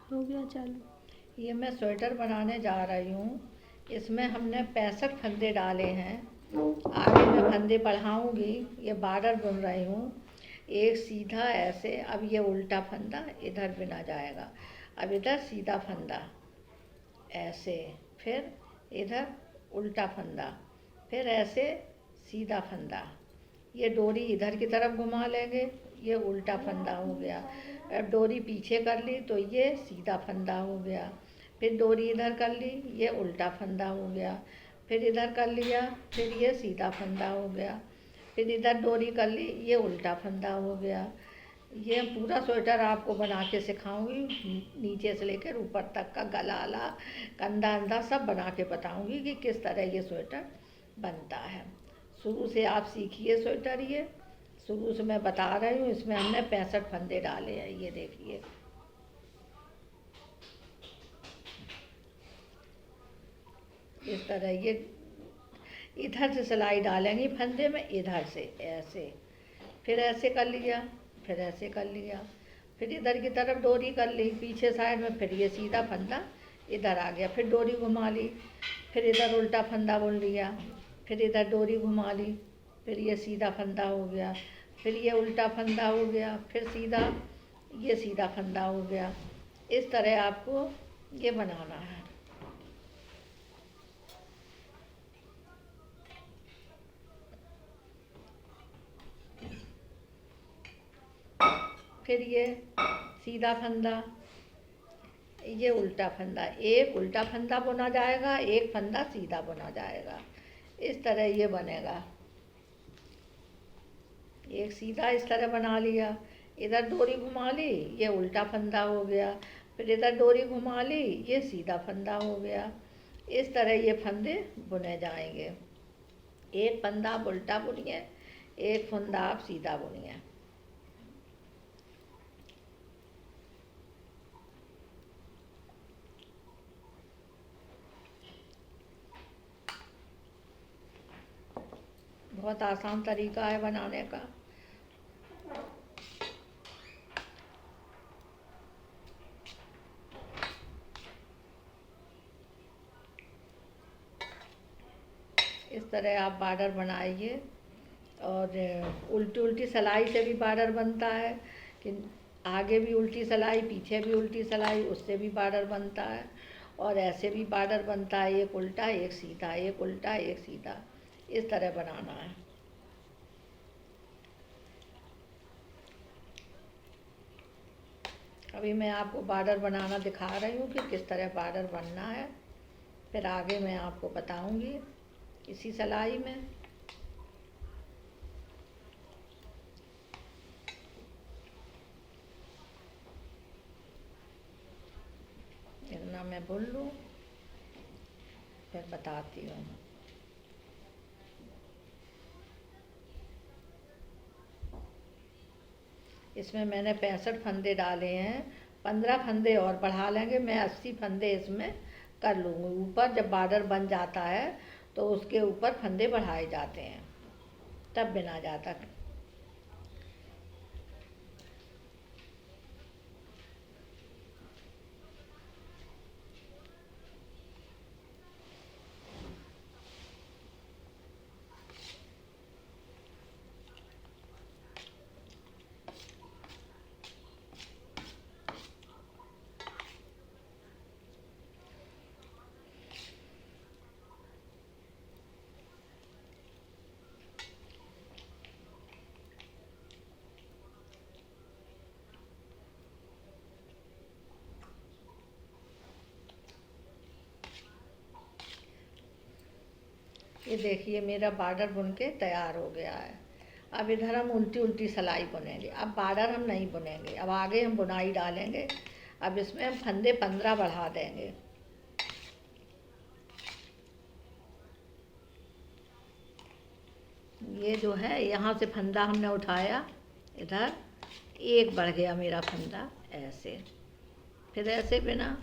हो गया चालू। ये मैं स्वेटर बनाने जा रही हूँ। इसमें हमने 65 फंदे डाले हैं। आगे मैं फंदे बढ़ाऊँगी। ये बॉर्डर बुन रही हूँ। एक सीधा ऐसे, अब ये उल्टा फंदा इधर बिना जाएगा। अब इधर सीधा फंदा ऐसे, फिर इधर उल्टा फंदा, फिर ऐसे सीधा फंदा। ये डोरी इधर की तरफ घुमा लेंगे, ये उल्टा फंदा हो गया। अब डोरी पीछे कर ली तो ये सीधा फंदा हो गया। फिर डोरी इधर कर ली, ये उल्टा फंदा हो गया। फिर इधर कर लिया, फिर ये सीधा फंदा हो गया। फिर इधर डोरी कर ली, ये उल्टा फंदा हो गया। ये पूरा स्वेटर आपको बना के सिखाऊंगी, नीचे से लेकर ऊपर तक का गला आला, कंधा अंधा सब बना के बताऊंगी कि किस तरह ये स्वेटर बनता है। शुरू से आप सीखिए स्वेटर। ये शुरू से मैं बता रही हूँ। इसमें हमने 65 फंदे डाले हैं, ये देखिए। इस तरह ये इधर से सिलाई डालेंगी फंदे में, इधर से ऐसे, फिर ऐसे कर लिया, फिर ऐसे कर लिया, फिर इधर की तरफ डोरी कर ली पीछे साइड में, फिर ये सीधा फंदा इधर आ गया। फिर डोरी घुमा ली, फिर इधर उल्टा फंदा बुन लिया, फिर इधर डोरी घुमा ली, फिर ये सीधा फंदा हो गया, फिर ये उल्टा फंदा हो गया, फिर सीधा, ये सीधा फंदा हो गया। इस तरह आपको ये बनाना है। फिर ये सीधा फंदा, ये उल्टा फंदा, एक उल्टा फंदा बुना जाएगा, एक फंदा सीधा बुना जाएगा। इस तरह ये बनेगा। एक सीधा इस तरह बना लिया, इधर डोरी घुमा ली, ये उल्टा फंदा हो गया। फिर इधर डोरी घुमा ली, ये सीधा फंदा हो गया। इस तरह ये फंदे बुने जाएंगे। एक फंदा आप उल्टा बुनिए, एक फंदा आप सीधा बुनिए। बहुत आसान तरीका है बनाने का। इस तरह आप बॉर्डर बनाइए। और उल्टी उल्टी सिलाई से भी बॉर्डर बनता है, कि आगे भी उल्टी सिलाई, पीछे भी उल्टी सिलाई, उससे भी बॉर्डर बनता है। और ऐसे भी बॉर्डर बनता है, एक उल्टा एक सीधा, एक उल्टा एक सीधा। इस तरह बनाना है। अभी मैं आपको बॉर्डर बनाना दिखा रही हूँ कि किस तरह बॉर्डर बनना है। फिर आगे मैं आपको बताऊँगी इसी सिलाई में। इतना मैं बुन लूँ, फिर बताती हूँ। इसमें मैंने 65 फंदे डाले हैं। 15 फंदे और बढ़ा लेंगे, मैं 80 फंदे इसमें कर लूँगी। ऊपर जब बॉर्डर बन जाता है तो उसके ऊपर फंदे बढ़ाए जाते हैं, तब बिना जाता। ये देखिए मेरा बॉर्डर बुन के तैयार हो गया है। अब इधर हम उल्टी उल्टी सिलाई बुनेंगे। अब बॉर्डर हम नहीं बुनेंगे, अब आगे हम बुनाई डालेंगे। अब इसमें हम फंदे 15 बढ़ा देंगे। ये जो है, यहाँ से फंदा हमने उठाया, इधर एक बढ़ गया मेरा फंदा ऐसे, फिर ऐसे बिना,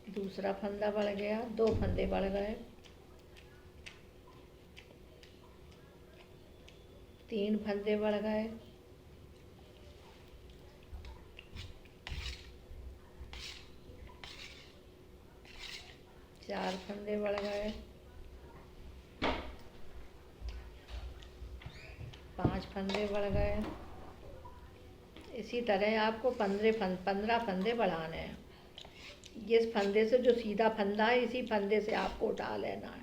दूसरा फंदा बढ़ गया, दो फंदे बढ़ गए, 3 फंदे बढ़ गए, 4 फंदे बढ़ गए, 5 फंदे बढ़ गए। इसी तरह आपको 15 फंदे बढ़ाने हैं। इस फंदे से जो सीधा फंदा है, इसी फंदे से आपको उठा लेना है।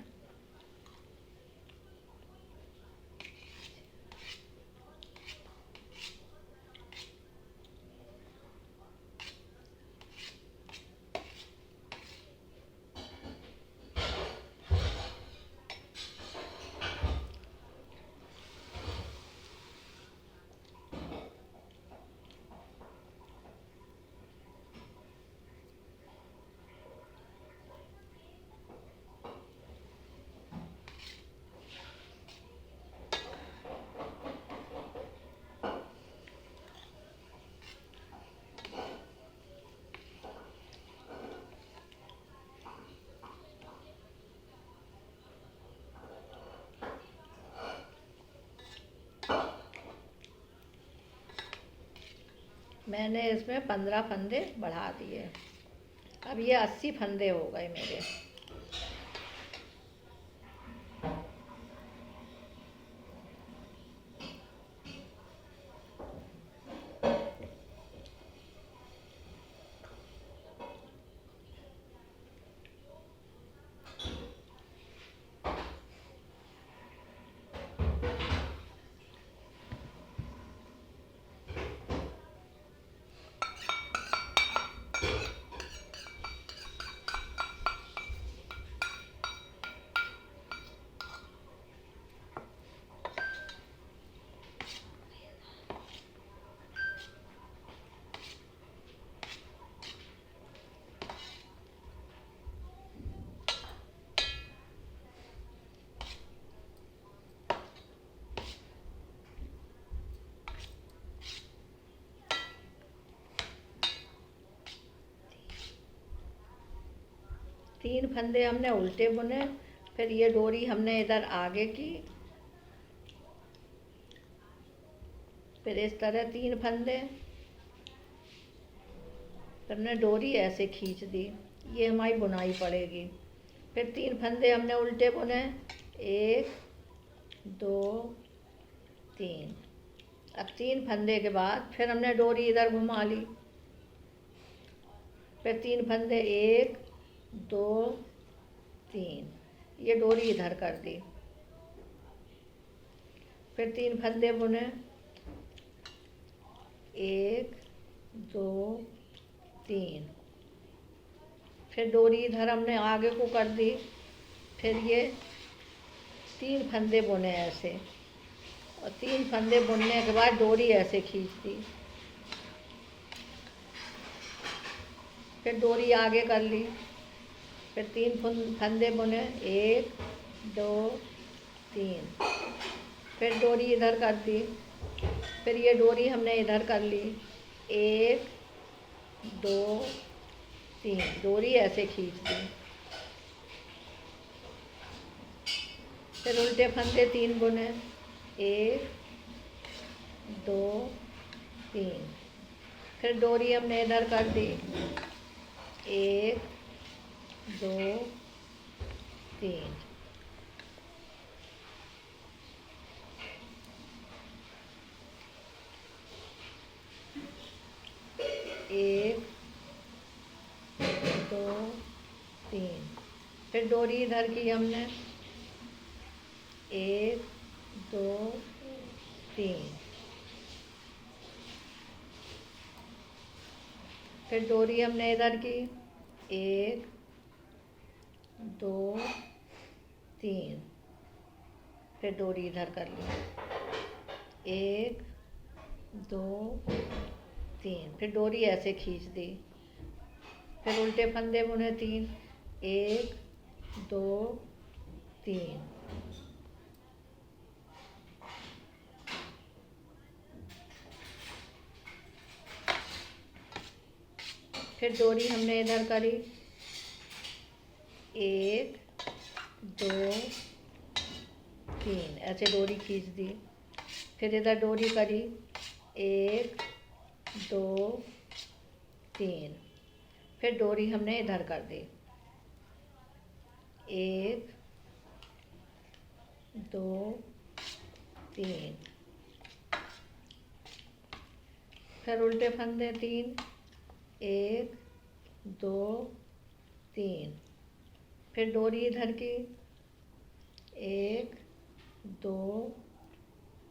मैंने इसमें 15 फंदे बढ़ा दिए। अब ये 80 फंदे हो गए मेरे। तीन फंदे हमने उल्टे बुने, फिर ये डोरी हमने इधर आगे की, फिर इस तरह 3 फंदे, फिर हमने डोरी ऐसे खींच दी। ये हमारी बुनाई पड़ेगी। फिर 3 फंदे हमने उल्टे बुने, 1 2 3। अब 3 फंदे के बाद फिर हमने डोरी इधर घुमा ली, फिर 3 फंदे, 1 2 3, ये डोरी इधर कर दी। फिर 3 फंदे बुने, 1 2 3, फिर डोरी इधर हमने आगे को कर दी। फिर ये 3 फंदे बुने ऐसे, और 3 फंदे बुनने के बाद डोरी ऐसे खींच दी। फिर डोरी आगे कर ली, फिर 3 फंदे बुने, 1 2 3, फिर डोरी इधर कर दी। फिर ये डोरी हमने इधर कर ली, 1 2 3, डोरी ऐसे खींच दी। फिर उल्टे फंदे 3 बुने, 1 2 3, फिर डोरी हमने इधर कर दी, 1 2 3, एक 2 3, फिर डोरी इधर की हमने, 1 2 3, फिर डोरी हमने इधर की, 1 2 3, फिर डोरी इधर कर ली, 1 2 3, फिर डोरी ऐसे खींच दी। फिर उल्टे फंदे बुने 3, 1 2 3, फिर डोरी हमने इधर करी, 1 2 3, ऐसे डोरी खींच दी। फिर इधर डोरी करी 1 2 3, फिर डोरी हमने इधर कर दी 1 2 3, फिर उल्टे फंदे 3 1 2 3, फिर डोरी इधर की 1 2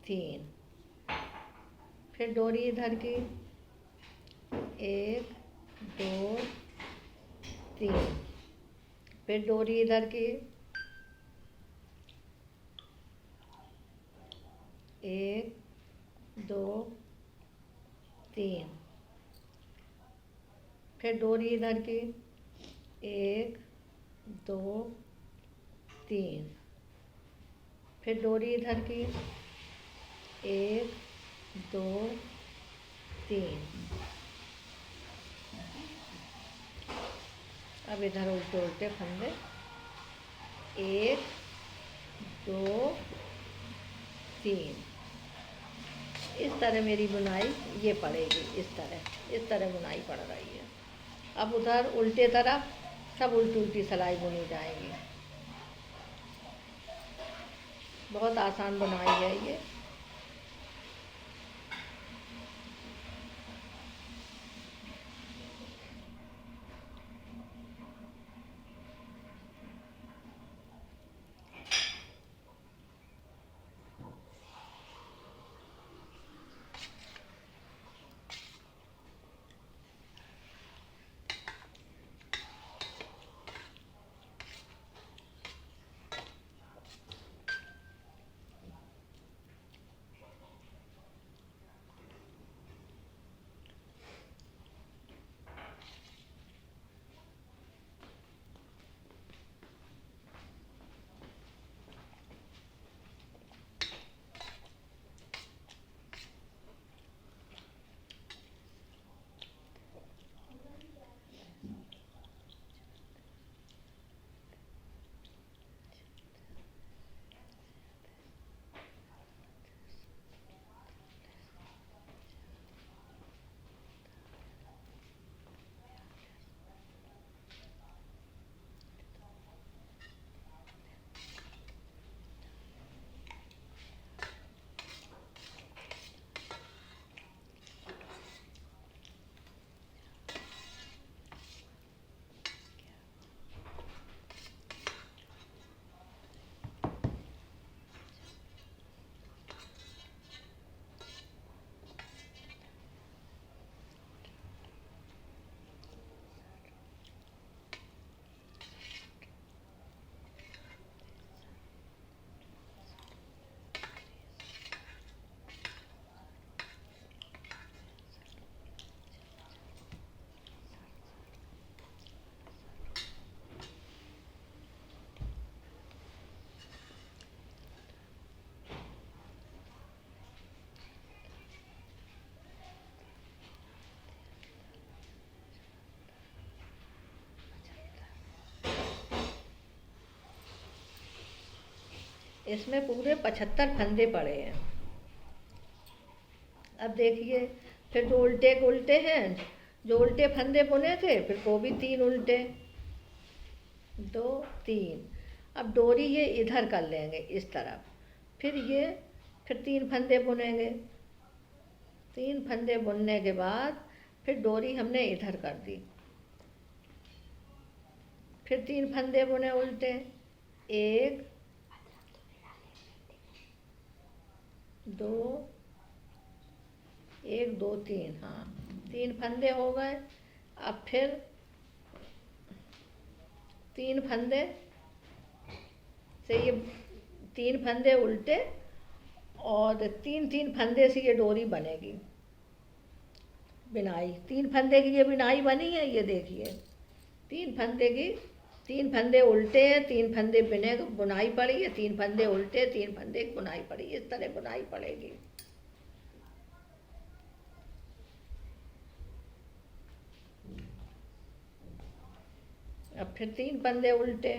3, फिर डोरी इधर की 1 2 3, फिर डोरी इधर की 1 2 3, फिर डोरी इधर की 1 2 3, फिर डोरी इधर की 1 2 3। अब इधर उल्टे उल्टे फंदे 1 2 3। इस तरह मेरी बुनाई ये पड़ेगी, इस तरह बुनाई पड़ रही है। अब उधर उल्टे तरफ सब उल्टी उल्टी सिलाई बुनी जाएगी। बहुत आसान बुनाई है ये। इसमें पूरे 75 फंदे पड़े हैं। अब देखिए, फिर जो उल्टे के उल्टे हैं, जो उल्टे फंदे बुने थे फिर वो भी 3 उल्टे 2 3। अब डोरी ये इधर कर लेंगे इस तरफ, फिर 3 फंदे बुनेंगे। 3 फंदे बुनने के बाद फिर डोरी हमने इधर कर दी, फिर 3 फंदे बुने उल्टे 1 2 1 2 3, हाँ 3 फंदे हो गए। अब फिर 3 फंदे से ये 3 फंदे उल्टे और 3 फंदे से ये डोरी बनेगी। बिनाई 3 फंदे की ये बिनाई बनी है, ये देखिए 3 फंदे उल्टे हैं, 3 फंदे बिने बुनाई पड़ी है, 3 फंदे उल्टे 3 फंदे की बुनाई पड़ी, इस तरह बुनाई पड़ेगी। अब फिर 3 फंदे उल्टे,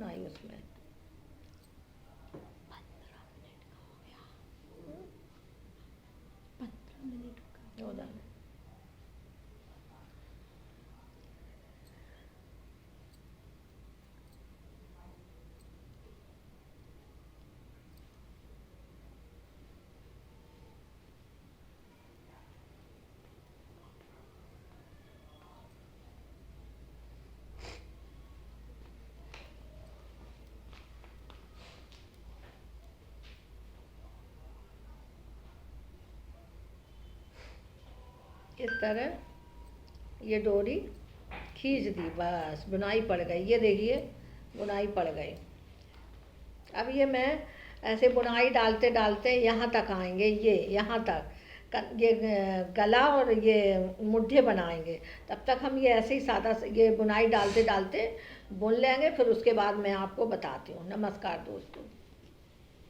बुनाई उसमें। 15 मिनट का हो जाने। इस तरह ये डोरी खींच दी, बस बुनाई पड़ गई। ये देखिए बुनाई पड़ गई। अब ये मैं ऐसे बुनाई डालते डालते यहाँ तक आएंगे, ये यहाँ तक ये गला और ये मुड्ढे बनाएंगे। तब तक हम ये ऐसे ही सादा ये बुनाई डालते डालते बुन लेंगे, फिर उसके बाद मैं आपको बताती हूँ। नमस्कार दोस्तों।